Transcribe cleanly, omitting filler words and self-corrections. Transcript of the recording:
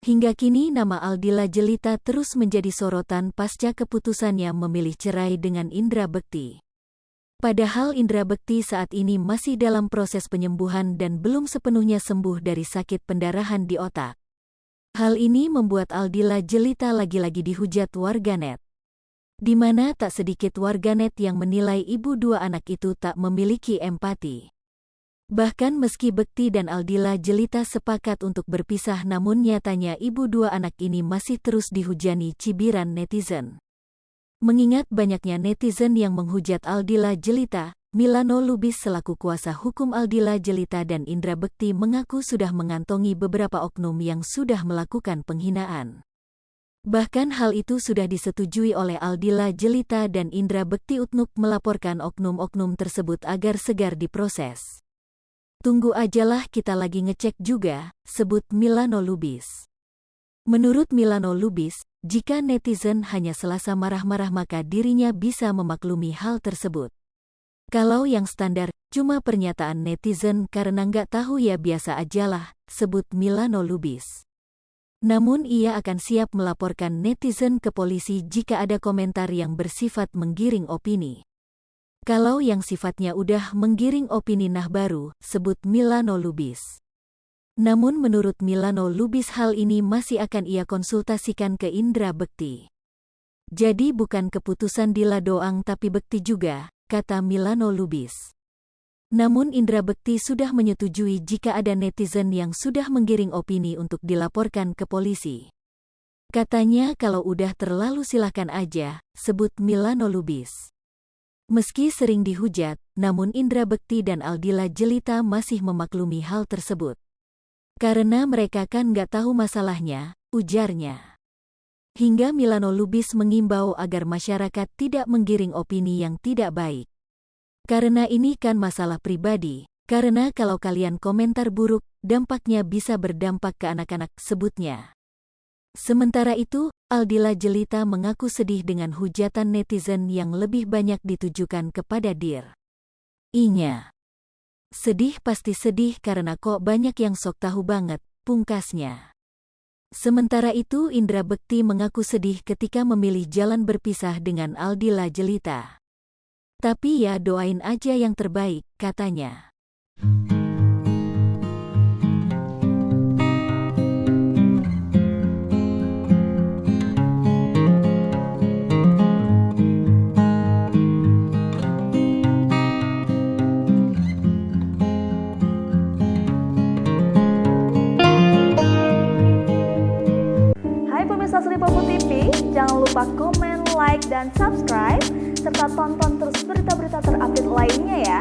Hingga kini nama Aldila Jelita terus menjadi sorotan pasca keputusannya memilih cerai dengan Indra Bekti. Padahal Indra Bekti saat ini masih dalam proses penyembuhan dan belum sepenuhnya sembuh dari sakit pendarahan di otak. Hal ini membuat Aldila Jelita lagi-lagi dihujat warganet. Di mana tak sedikit warganet yang menilai ibu dua anak itu tak memiliki empati. Bahkan meski Bekti dan Aldila Jelita sepakat untuk berpisah, namun nyatanya ibu dua anak ini masih terus dihujani cibiran netizen. Mengingat banyaknya netizen yang menghujat Aldila Jelita, Milano Lubis selaku kuasa hukum Aldila Jelita dan Indra Bekti mengaku sudah mengantongi beberapa oknum yang sudah melakukan penghinaan. Bahkan hal itu sudah disetujui oleh Aldila Jelita dan Indra Bekti untuk melaporkan oknum-oknum tersebut agar segar diproses. Tunggu ajalah, kita lagi ngecek juga, sebut Milano Lubis. Menurut Milano Lubis, jika netizen hanya selasa marah-marah maka dirinya bisa memaklumi hal tersebut. Kalau yang standar, cuma pernyataan netizen karena nggak tahu ya biasa ajalah, sebut Milano Lubis. Namun ia akan siap melaporkan netizen ke polisi jika ada komentar yang bersifat menggiring opini. Kalau yang sifatnya udah menggiring opini nah baru, sebut Milano Lubis. Namun menurut Milano Lubis hal ini masih akan ia konsultasikan ke Indra Bekti. Jadi bukan keputusan Dila doang tapi Bekti juga, kata Milano Lubis. Namun Indra Bekti sudah menyetujui jika ada netizen yang sudah menggiring opini untuk dilaporkan ke polisi. Katanya kalau udah terlalu silahkan aja, sebut Milano Lubis. Meski sering dihujat, namun Indra Bekti dan Aldila Jelita masih memaklumi hal tersebut. Karena mereka kan nggak tahu masalahnya, ujarnya. Hingga Milano Lubis mengimbau agar masyarakat tidak menggiring opini yang tidak baik. Karena ini kan masalah pribadi, karena kalau kalian komentar buruk, dampaknya bisa berdampak ke anak-anak, sebutnya. Sementara itu, Aldila Jelita mengaku sedih dengan hujatan netizen yang lebih banyak ditujukan kepada dirinya. Sedih pasti sedih karena kok banyak yang sok tahu banget, pungkasnya. Sementara itu Indra Bekti mengaku sedih ketika memilih jalan berpisah dengan Aldila Jelita. Tapi ya doain aja yang terbaik, katanya. Hai pemirsa Sri Popo TV, jangan lupa komen, like, dan subscribe, serta tonton terus berita-berita terupdate lainnya ya.